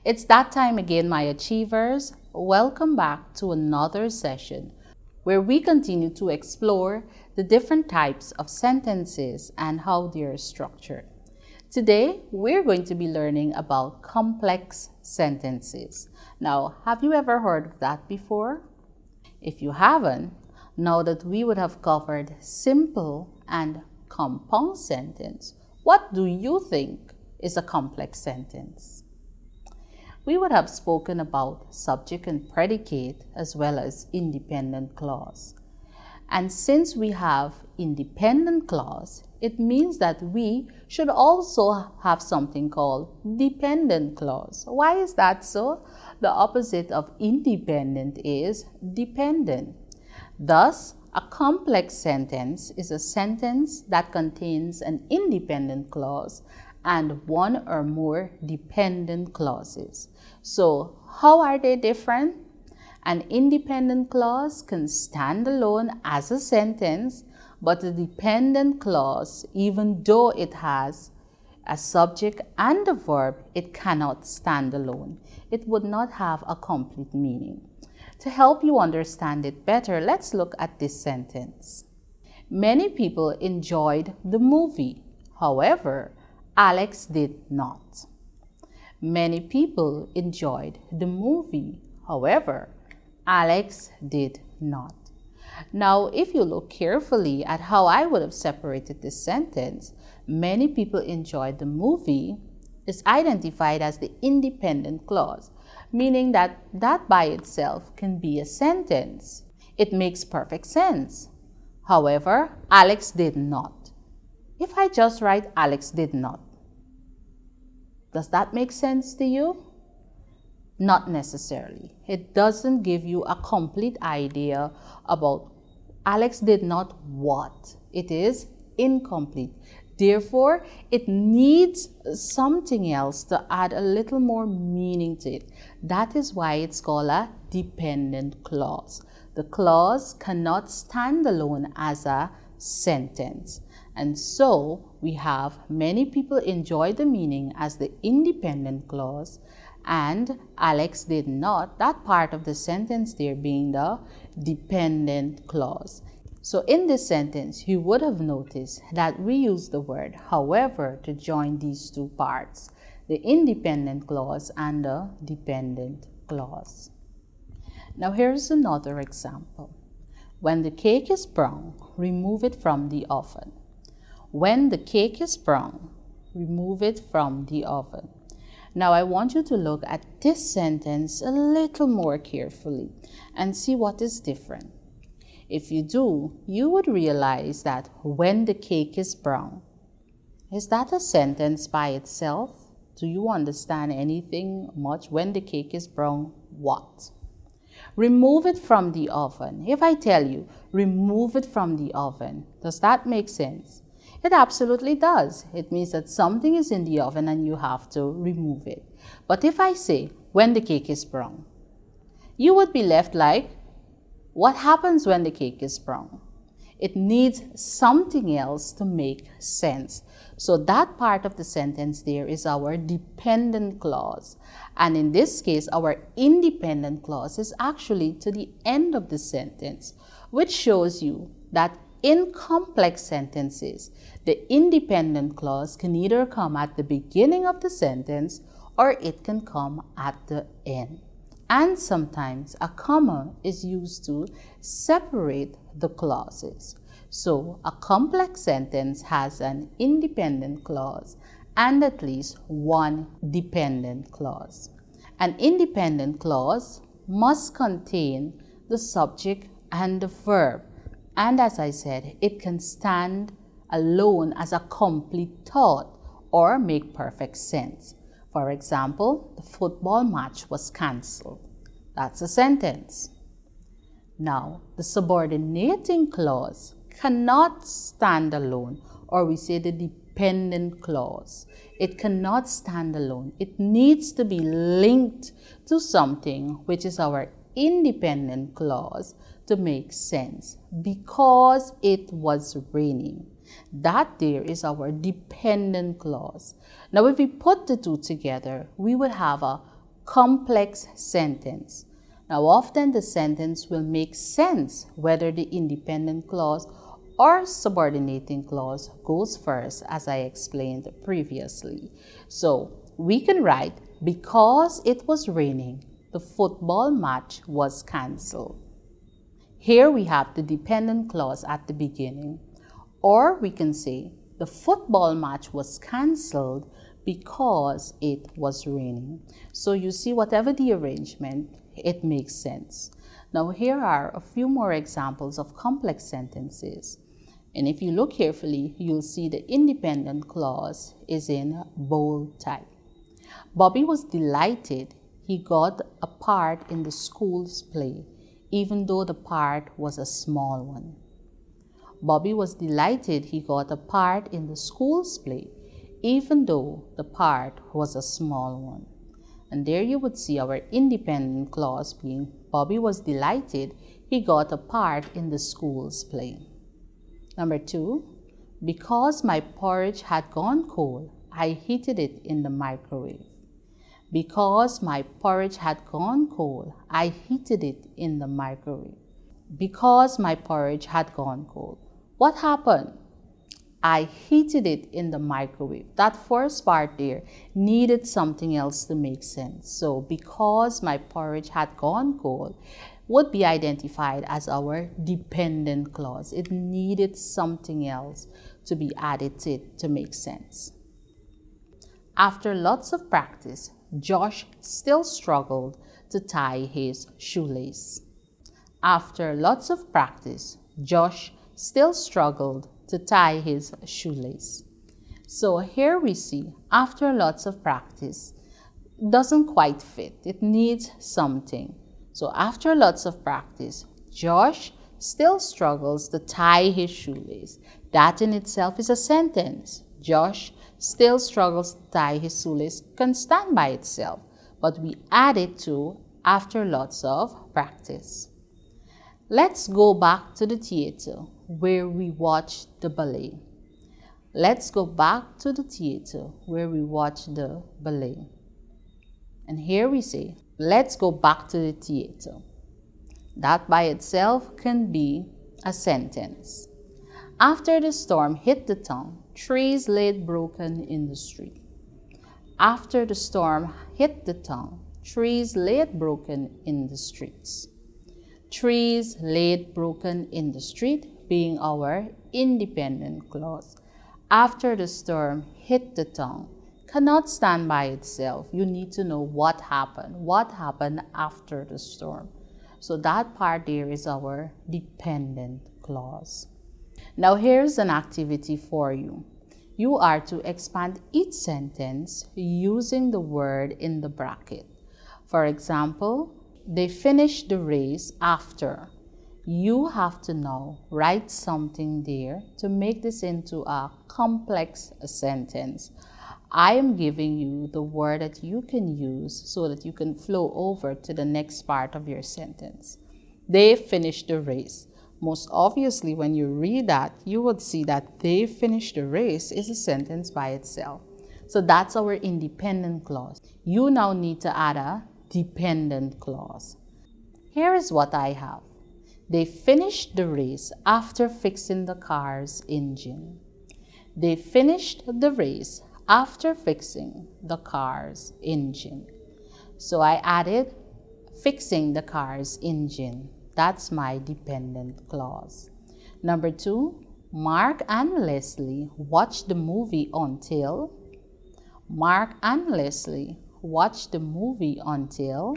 It's that time again, my achievers. Welcome back to another session where we continue to explore the different types of sentences and how they are structured. Today, we're going to be learning about complex sentences. Now, have you ever heard of that before? If you haven't, now that we would have covered simple and compound sentence, what do you think is a complex sentence? We would have spoken about subject and predicate as well as independent clause. And since we have independent clause, it means that we should also have something called dependent clause. Why is that so? The opposite of independent is dependent. Thus, a complex sentence is a sentence that contains an independent clause and one or more dependent clauses. So, how are they different? An independent clause can stand alone as a sentence, but a dependent clause, even though it has a subject and a verb, it cannot stand alone. It would not have a complete meaning. To help you understand it better, let's look at this sentence. Many people enjoyed the movie. However, Alex did not. Many people enjoyed the movie. However, Alex did not. Now, if you look carefully at how I would have separated this sentence, many people enjoyed the movie is identified as the independent clause, meaning that that by itself can be a sentence. It makes perfect sense. However, Alex did not. If I just write Alex did not, does that make sense to you? Not necessarily. It doesn't give you a complete idea about Alex did not what. It is incomplete. Therefore, it needs something else to add a little more meaning to it. That is why it's called a dependent clause. The clause cannot stand alone as a sentence. And so we have many people enjoy the meaning as the independent clause and Alex did not, that part of the sentence there being the dependent clause. So in this sentence, you would have noticed that we use the word however to join these two parts, the independent clause and the dependent clause. Now here's another example. When the cake is brown, remove it from the oven. When the cake is brown, remove it from the oven. Now I want you to look at this sentence a little more carefully and see what is different. If you do, you would realize that when the cake is brown, is that a sentence by itself? Do you understand anything much? When the cake is brown, what? Remove it from the oven. If I tell you, remove it from the oven, does that make sense? It absolutely does. It means that something is in the oven and you have to remove it. But if I say, when the cake is brown, you would be left like, what happens when the cake is brown? It needs something else to make sense. So that part of the sentence there is our dependent clause. And in this case, our independent clause is actually to the end of the sentence, which shows you that in complex sentences, the independent clause can either come at the beginning of the sentence or it can come at the end. And sometimes a comma is used to separate the clauses. So a complex sentence has an independent clause and at least one dependent clause. An independent clause must contain the subject and the verb. And as I said, it can stand alone as a complete thought or make perfect sense. For example, the football match was cancelled. That's a sentence. Now, the subordinating clause cannot stand alone, or we say the dependent clause. It cannot stand alone. It needs to be linked to something, which is our independent clause, to make sense. Because it was raining. That there is our dependent clause. Now, if we put the two together, we would have a complex sentence. Now, often the sentence will make sense whether the independent clause or subordinating clause goes first, as I explained previously. So, we can write, because it was raining, the football match was cancelled. Here we have the dependent clause at the beginning. Or we can say, the football match was cancelled because it was raining. So you see, whatever the arrangement, it makes sense. Now here are a few more examples of complex sentences. And if you look carefully, you'll see the independent clause is in bold type. Bobby was delighted he got a part in the school's play, even though the part was a small one. Bobby was delighted he got a part in the school's play, even though the part was a small one. And there you would see our independent clause being, Bobby was delighted he got a part in the school's play. Number 2, because my porridge had gone cold, I heated it in the microwave. Because my porridge had gone cold, I heated it in the microwave. Because my porridge had gone cold. What happened? I heated it in the microwave. That first part there needed something else to make sense. So, because my porridge had gone cold would be identified as our dependent clause. It needed something else to be added to it to make sense. After lots of practice, Josh still struggled to tie his shoelace. After lots of practice, Josh still struggled to tie his shoelace. So here we see, after lots of practice, doesn't quite fit. It needs something. So after lots of practice, Josh still struggles to tie his shoelace. That in itself is a sentence. Josh still struggles to tie his shoelace can stand by itself, but we add it to after lots of practice. Let's go back to the theater where we watched the ballet. Let's go back to the theater where we watched the ballet. And here we say, let's go back to the theater. That by itself can be a sentence. After the storm hit the town, trees lay broken in the street. After the storm hit the town, trees lay broken in the streets. Trees laid broken in the street being our independent clause. After the storm hit the town cannot stand by itself. You need to know what happened. What happened after the storm? So that part there is our dependent clause. Now here's an activity for you. You are to expand each sentence using the word in the bracket. For example, they finished the race after. You have to now write something there to make this into a complex sentence. I am giving you the word that you can use so that you can flow over to the next part of your sentence. They finished the race. Most obviously, when you read that, you would see that they finished the race is a sentence by itself. So that's our independent clause. You now need to add a dependent clause. Here is what I have. They finished the race after fixing the car's engine. They finished the race after fixing the car's engine. So I added fixing the car's engine. That's my dependent clause. Number 2, Mark and Leslie watched the movie until. Mark and Leslie watched the movie until.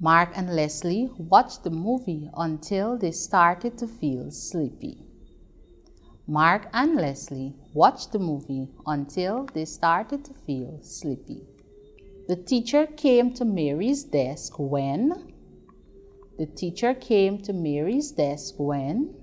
Mark and Leslie watched the movie until they started to feel sleepy. Mark and Leslie watched the movie until they started to feel sleepy. The teacher came to Mary's desk when? The teacher came to Mary's desk when?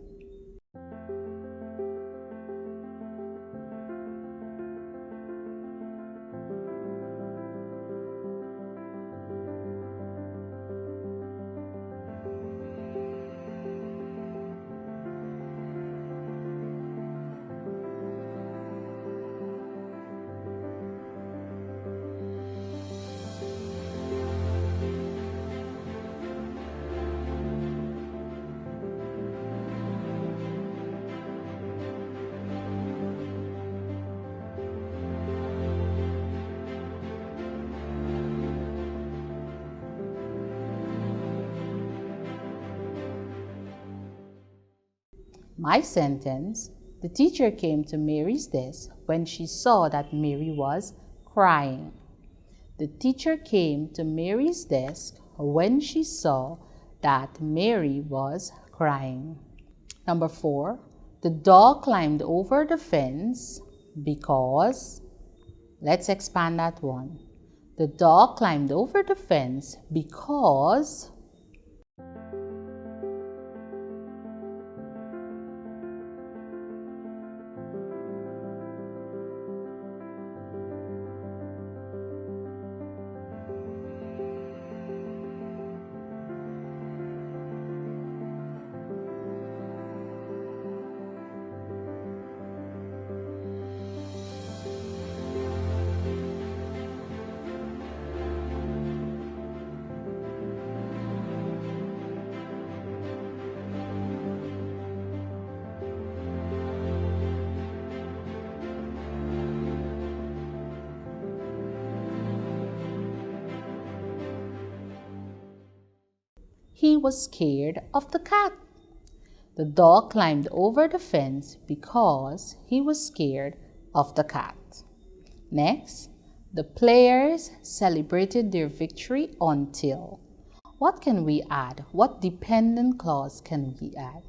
My sentence, the teacher came to Mary's desk when she saw that Mary was crying. The teacher came to Mary's desk when she saw that Mary was crying. Number 4, the dog climbed over the fence because, let's expand that one. The dog climbed over the fence because he was scared of the cat. The dog climbed over the fence because he was scared of the cat. Next, the players celebrated their victory until. What can we add? What dependent clause can we add?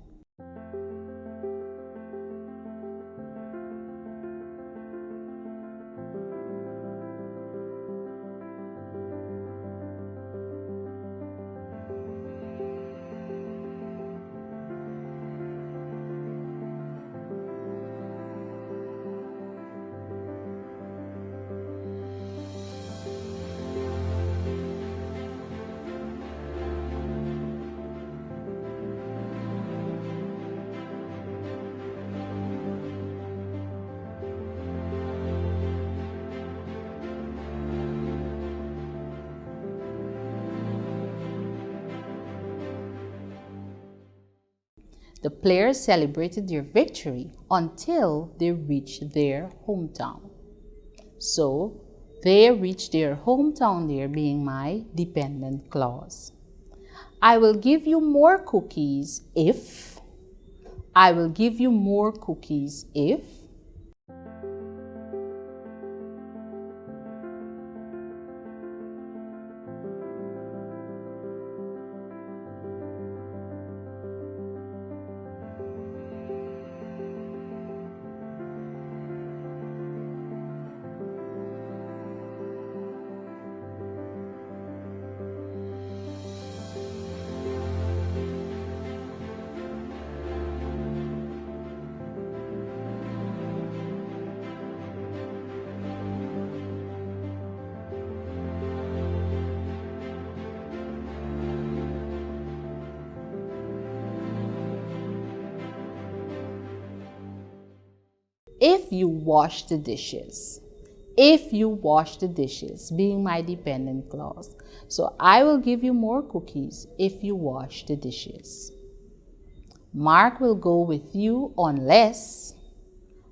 The players celebrated their victory until they reached their hometown. So, they reached their hometown there being my dependent clause. I will give you more cookies if. I will give you more cookies if. If you wash the dishes. If you wash the dishes being my dependent clause. So I will give you more cookies if you wash the dishes. Mark will go with you unless.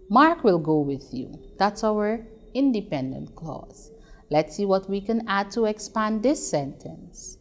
Mark will go with you. That's our independent clause. Let's see what we can add to expand this sentence.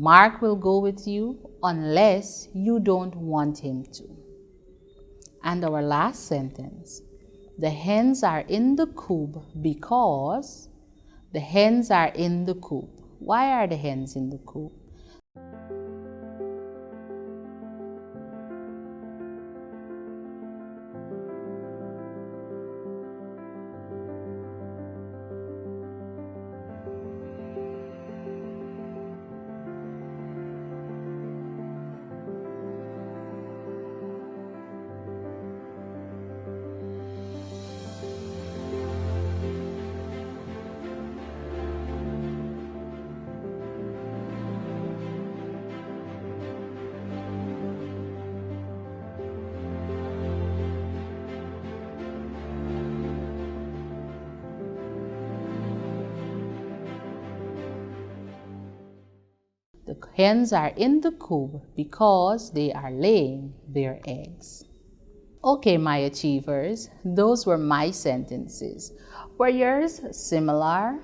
Mark will go with you unless you don't want him to. And our last sentence. The hens are in the coop because the hens are in the coop. Why are the hens in the coop? The hens are in the coop because they are laying their eggs. Okay, my achievers, those were my sentences. Were yours similar?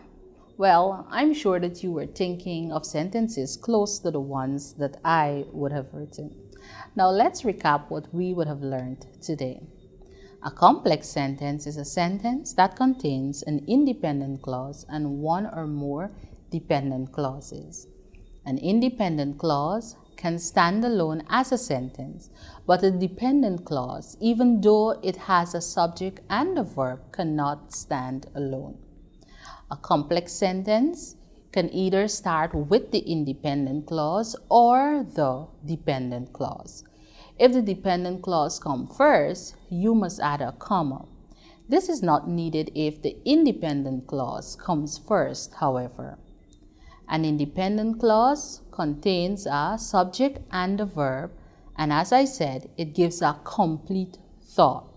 Well, I'm sure that you were thinking of sentences close to the ones that I would have written. Now let's recap what we would have learned today. A complex sentence is a sentence that contains an independent clause and one or more dependent clauses. An independent clause can stand alone as a sentence, but a dependent clause, even though it has a subject and a verb, cannot stand alone. A complex sentence can either start with the independent clause or the dependent clause. If the dependent clause comes first, you must add a comma. This is not needed if the independent clause comes first, however. An independent clause contains a subject and a verb, and as I said, it gives a complete thought.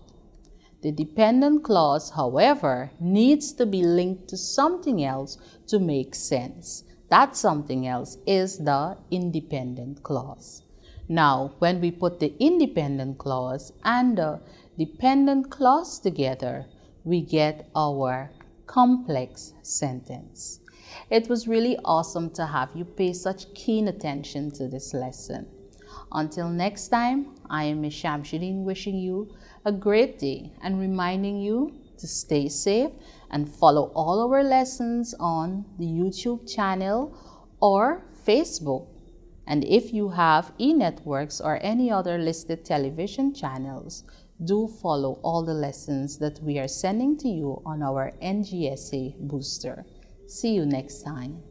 The dependent clause, however, needs to be linked to something else to make sense. That something else is the independent clause. Now, when we put the independent clause and the dependent clause together, we get our complex sentence. It was really awesome to have you pay such keen attention to this lesson. Until next time, I am Ms. Shamsuddin wishing you a great day and reminding you to stay safe and follow all our lessons on the YouTube channel or Facebook. And if you have e-networks or any other listed television channels, do follow all the lessons that we are sending to you on our NGSA booster. See you next time.